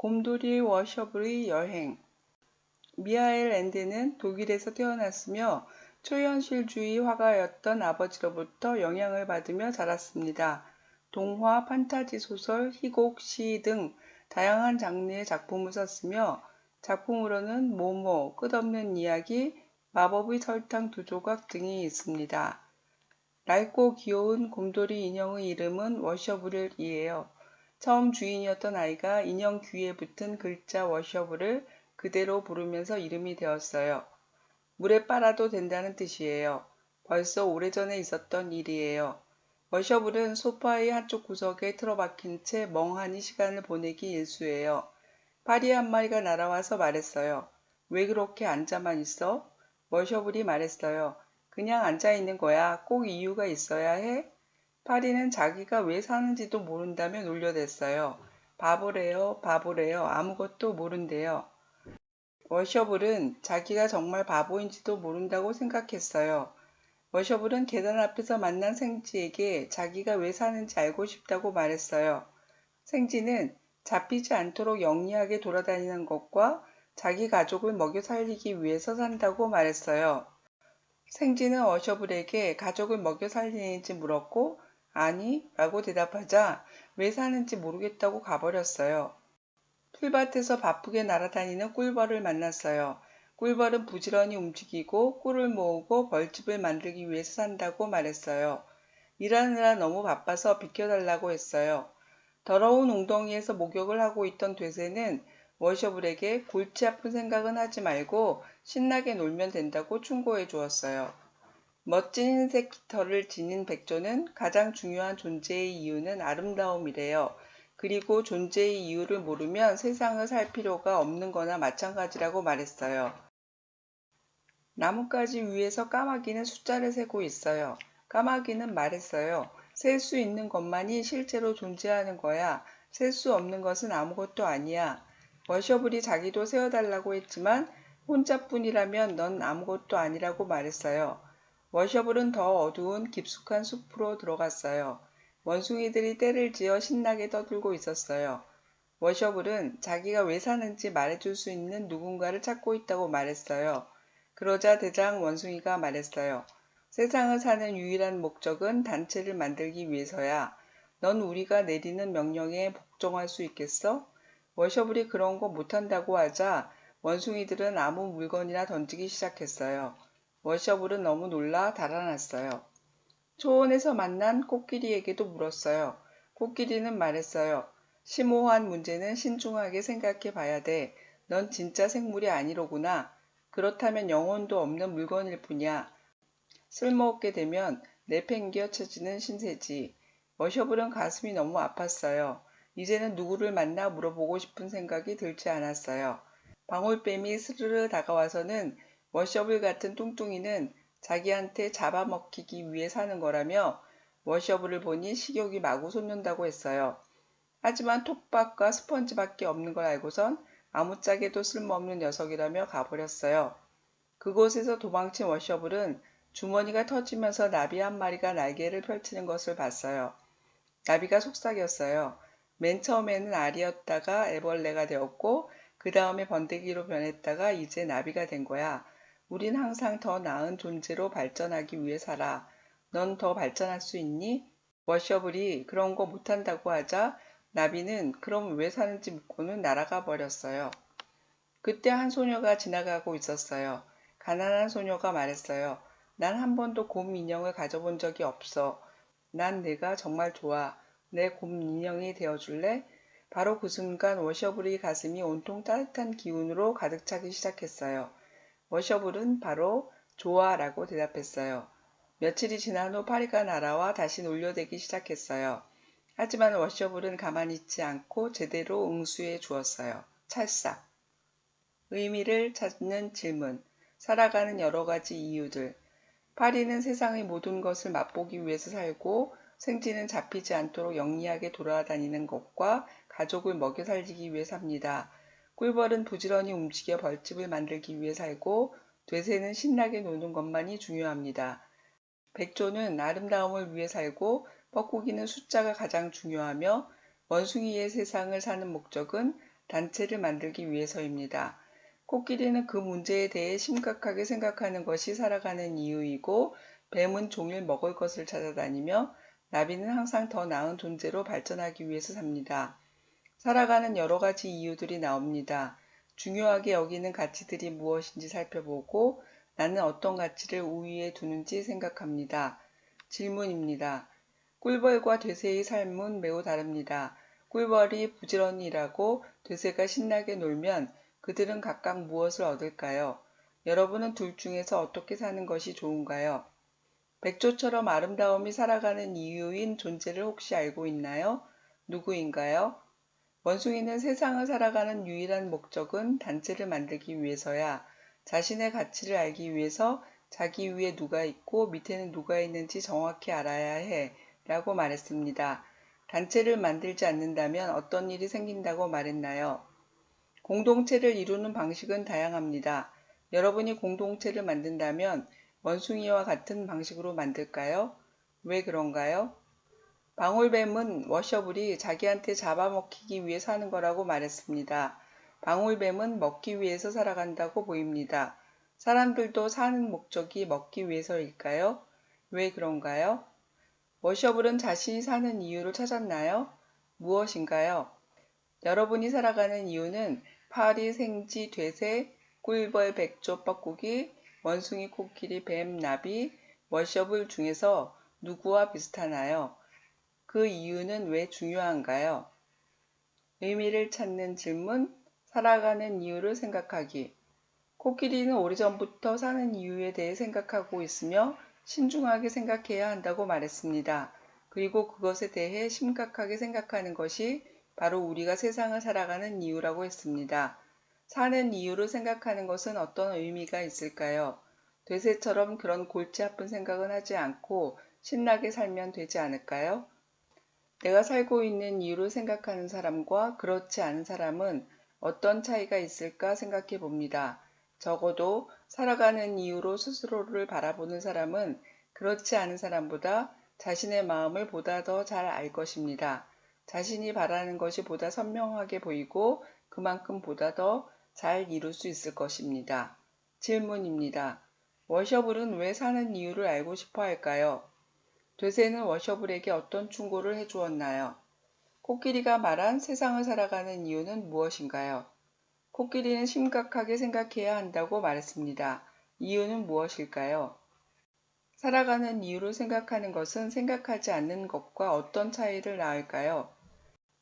곰돌이 워셔블의 여행. 미하엘 앤데는 독일에서 태어났으며 초현실주의 화가였던 아버지로부터 영향을 받으며 자랐습니다. 동화, 판타지 소설, 희곡, 시 등 다양한 장르의 작품을 썼으며 작품으로는 모모, 끝없는 이야기, 마법의 설탕 두 조각 등이 있습니다. 낡고 귀여운 곰돌이 인형의 이름은 워셔블이에요. 처음 주인이었던 아이가 인형 귀에 붙은 글자 워셔블을 그대로 부르면서 이름이 되었어요. 물에 빨아도 된다는 뜻이에요. 벌써 오래전에 있었던 일이에요. 워셔블은 소파의 한쪽 구석에 틀어박힌 채 멍하니 시간을 보내기 일쑤예요. 파리 한 마리가 날아와서 말했어요. 왜 그렇게 앉아만 있어? 워셔블이 말했어요. 그냥 앉아있는 거야. 꼭 이유가 있어야 해? 파리는 자기가 왜 사는지도 모른다며 놀려댔어요. 바보래요, 바보래요. 아무것도 모른대요. 워셔블은 자기가 정말 바보인지도 모른다고 생각했어요. 워셔블은 계단 앞에서 만난 생지에게 자기가 왜 사는지 알고 싶다고 말했어요. 생지는 잡히지 않도록 영리하게 돌아다니는 것과 자기 가족을 먹여 살리기 위해서 산다고 말했어요. 생지는 워셔블에게 가족을 먹여 살리는지 물었고 아니 라고 대답하자 왜 사는지 모르겠다고 가버렸어요. 풀밭에서 바쁘게 날아다니는 꿀벌을 만났어요. 꿀벌은 부지런히 움직이고 꿀을 모으고 벌집을 만들기 위해서 산다고 말했어요. 일하느라 너무 바빠서 비켜달라고 했어요. 더러운 웅덩이에서 목욕을 하고 있던 돼새는 워셔블에게 골치 아픈 생각은 하지 말고 신나게 놀면 된다고 충고해 주었어요. 멋진 흰색 깃털을 지닌 백조는 가장 중요한 존재의 이유는 아름다움이래요. 그리고 존재의 이유를 모르면 세상을 살 필요가 없는 거나 마찬가지라고 말했어요. 나뭇가지 위에서 까마귀는 숫자를 세고 있어요. 까마귀는 말했어요. 셀 수 있는 것만이 실제로 존재하는 거야. 셀 수 없는 것은 아무것도 아니야. 워셔블이 자기도 세어달라고 했지만 혼자뿐이라면 넌 아무것도 아니라고 말했어요. 워셔블은 더 어두운 깊숙한 숲으로 들어갔어요. 원숭이들이 떼를 지어 신나게 떠들고 있었어요. 워셔블은 자기가 왜 사는지 말해줄 수 있는 누군가를 찾고 있다고 말했어요. 그러자 대장 원숭이가 말했어요. 세상을 사는 유일한 목적은 단체를 만들기 위해서야. 넌 우리가 내리는 명령에 복종할 수 있겠어? 워셔블이 그런 거 못한다고 하자 원숭이들은 아무 물건이나 던지기 시작했어요. 워셔블은 너무 놀라 달아났어요. 초원에서 만난 코끼리에게도 물었어요. 코끼리는 말했어요. 심오한 문제는 신중하게 생각해 봐야 돼. 넌 진짜 생물이 아니로구나. 그렇다면 영혼도 없는 물건일 뿐이야. 쓸모없게 되면 내팽겨 쳐지는 신세지. 워셔블은 가슴이 너무 아팠어요. 이제는 누구를 만나 물어보고 싶은 생각이 들지 않았어요. 방울뱀이 스르르 다가와서는 워셔블 같은 뚱뚱이는 자기한테 잡아먹히기 위해 사는 거라며 워셔블을 보니 식욕이 마구 솟는다고 했어요. 하지만 톱밥과 스펀지밖에 없는 걸 알고선 아무짝에도 쓸모없는 녀석이라며 가버렸어요. 그곳에서 도망친 워셔블은 주머니가 터지면서 나비 한 마리가 날개를 펼치는 것을 봤어요. 나비가 속삭였어요. 맨 처음에는 알이었다가 애벌레가 되었고 그 다음에 번데기로 변했다가 이제 나비가 된 거야. 우린 항상 더 나은 존재로 발전하기 위해 살아. 넌 더 발전할 수 있니? 워셔블이 그런 거 못한다고 하자 나비는 그럼 왜 사는지 묻고는 날아가 버렸어요. 그때 한 소녀가 지나가고 있었어요. 가난한 소녀가 말했어요. 난 한 번도 곰 인형을 가져본 적이 없어. 난 내가 정말 좋아. 내 곰 인형이 되어줄래? 바로 그 순간 워셔블의 가슴이 온통 따뜻한 기운으로 가득 차기 시작했어요. 워셔블은 바로 좋아라고 대답했어요. 며칠이 지난 후 파리가 날아와 다시 놀려대기 시작했어요. 하지만 워셔블은 가만히 있지 않고 제대로 응수해 주었어요. 찰싹. 의미를 찾는 질문. 살아가는 여러 가지 이유들. 파리는 세상의 모든 것을 맛보기 위해서 살고 생지는 잡히지 않도록 영리하게 돌아다니는 것과 가족을 먹여 살리기 위해 삽니다. 꿀벌은 부지런히 움직여 벌집을 만들기 위해 살고 돼새는 신나게 노는 것만이 중요합니다. 백조는 아름다움을 위해 살고 뻐꾸기는 숫자가 가장 중요하며 원숭이의 세상을 사는 목적은 단체를 만들기 위해서입니다. 코끼리는 그 문제에 대해 심각하게 생각하는 것이 살아가는 이유이고, 뱀은 종일 먹을 것을 찾아다니며, 나비는 항상 더 나은 존재로 발전하기 위해서 삽니다. 살아가는 여러 가지 이유들이 나옵니다. 중요하게 여기는 가치들이 무엇인지 살펴보고 나는 어떤 가치를 우위에 두는지 생각합니다. 질문입니다. 꿀벌과 돼새의 삶은 매우 다릅니다. 꿀벌이 부지런히 일하고 돼새가 신나게 놀면 그들은 각각 무엇을 얻을까요? 여러분은 둘 중에서 어떻게 사는 것이 좋은가요? 백조처럼 아름다움이 살아가는 이유인 존재를 혹시 알고 있나요? 누구인가요? 원숭이는 세상을 살아가는 유일한 목적은 단체를 만들기 위해서야. 자신의 가치를 알기 위해서 자기 위에 누가 있고 밑에는 누가 있는지 정확히 알아야 해 라고 말했습니다. 단체를 만들지 않는다면 어떤 일이 생긴다고 말했나요? 공동체를 이루는 방식은 다양합니다. 여러분이 공동체를 만든다면 원숭이와 같은 방식으로 만들까요? 왜 그런가요? 방울뱀은 워셔블이 자기한테 잡아먹히기 위해 사는 거라고 말했습니다. 방울뱀은 먹기 위해서 살아간다고 보입니다. 사람들도 사는 목적이 먹기 위해서일까요? 왜 그런가요? 워셔블은 자신이 사는 이유를 찾았나요? 무엇인가요? 여러분이 살아가는 이유는 파리, 생쥐, 돼새, 꿀벌, 백조, 뻐꾸기, 원숭이, 코끼리, 뱀, 나비, 워셔블 중에서 누구와 비슷하나요? 그 이유는 왜 중요한가요? 의미를 찾는 질문, 살아가는 이유를 생각하기. 코끼리는 오래전부터 사는 이유에 대해 생각하고 있으며 신중하게 생각해야 한다고 말했습니다. 그리고 그것에 대해 심각하게 생각하는 것이 바로 우리가 세상을 살아가는 이유라고 했습니다. 사는 이유를 생각하는 것은 어떤 의미가 있을까요? 돼새처럼 그런 골치 아픈 생각은 하지 않고 신나게 살면 되지 않을까요? 내가 살고 있는 이유를 생각하는 사람과 그렇지 않은 사람은 어떤 차이가 있을까 생각해 봅니다. 적어도 살아가는 이유로 스스로를 바라보는 사람은 그렇지 않은 사람보다 자신의 마음을 보다 더 잘 알 것입니다. 자신이 바라는 것이 보다 선명하게 보이고 그만큼 보다 더 잘 이룰 수 있을 것입니다. 질문입니다. 워셔블은 왜 사는 이유를 알고 싶어 할까요? 돼새는 워셔블에게 어떤 충고를 해주었나요? 코끼리가 말한 세상을 살아가는 이유는 무엇인가요? 코끼리는 심각하게 생각해야 한다고 말했습니다. 이유는 무엇일까요? 살아가는 이유를 생각하는 것은 생각하지 않는 것과 어떤 차이를 낳을까요?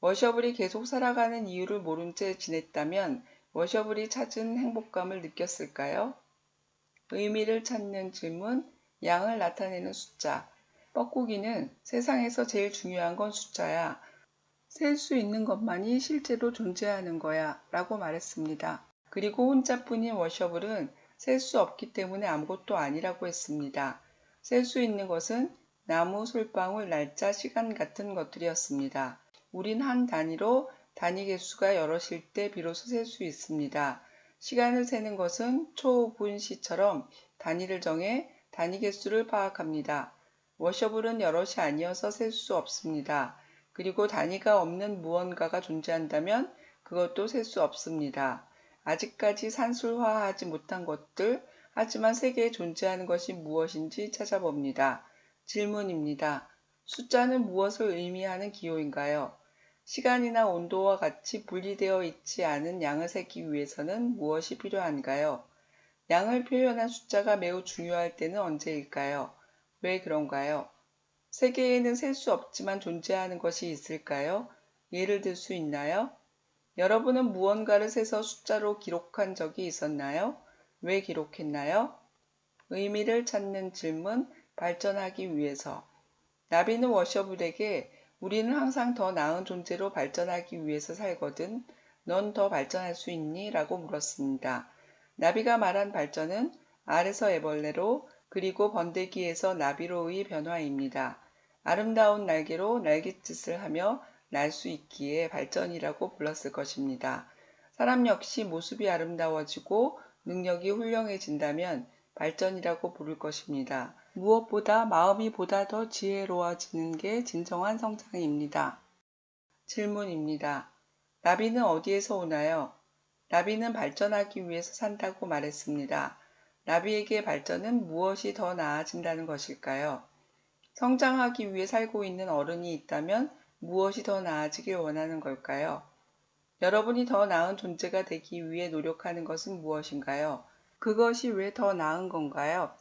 워셔블이 계속 살아가는 이유를 모른 채 지냈다면 워셔블이 찾은 행복감을 느꼈을까요? 의미를 찾는 질문, 양을 나타내는 숫자. 뻐꾸기는 세상에서 제일 중요한 건 숫자야. 셀 수 있는 것만이 실제로 존재하는 거야 라고 말했습니다. 그리고 혼자뿐인 워셔블은 셀 수 없기 때문에 아무것도 아니라고 했습니다. 셀 수 있는 것은 나무, 솔방울, 날짜, 시간 같은 것들이었습니다. 우린 한 단위로 단위 개수가 여럿일 때 비로소 셀 수 있습니다. 시간을 세는 것은 초, 분, 시처럼 단위를 정해 단위 개수를 파악합니다. 워셔블은 여럿이 아니어서 셀 수 없습니다. 그리고 단위가 없는 무언가가 존재한다면 그것도 셀 수 없습니다. 아직까지 산술화하지 못한 것들, 하지만 세계에 존재하는 것이 무엇인지 찾아봅니다. 질문입니다. 숫자는 무엇을 의미하는 기호인가요? 시간이나 온도와 같이 분리되어 있지 않은 양을 세기 위해서는 무엇이 필요한가요? 양을 표현한 숫자가 매우 중요할 때는 언제일까요? 왜 그런가요? 세계에는 셀 수 없지만 존재하는 것이 있을까요? 예를 들 수 있나요? 여러분은 무언가를 세서 숫자로 기록한 적이 있었나요? 왜 기록했나요? 의미를 찾는 질문, 발전하기 위해서. 나비는 워셔블에게 우리는 항상 더 나은 존재로 발전하기 위해서 살거든. 넌 더 발전할 수 있니? 라고 물었습니다. 나비가 말한 발전은 알에서 애벌레로 그리고 번데기에서 나비로의 변화입니다. 아름다운 날개로 날갯짓을 하며 날 수 있기에 발전이라고 불렀을 것입니다. 사람 역시 모습이 아름다워지고 능력이 훌륭해진다면 발전이라고 부를 것입니다. 무엇보다 마음이 보다 더 지혜로워지는 게 진정한 성장입니다. 질문입니다. 나비는 어디에서 오나요? 나비는 발전하기 위해서 산다고 말했습니다. 나비에게 발전은 무엇이 더 나아진다는 것일까요? 성장하기 위해 살고 있는 어른이 있다면 무엇이 더 나아지길 원하는 걸까요? 여러분이 더 나은 존재가 되기 위해 노력하는 것은 무엇인가요? 그것이 왜 더 나은 건가요?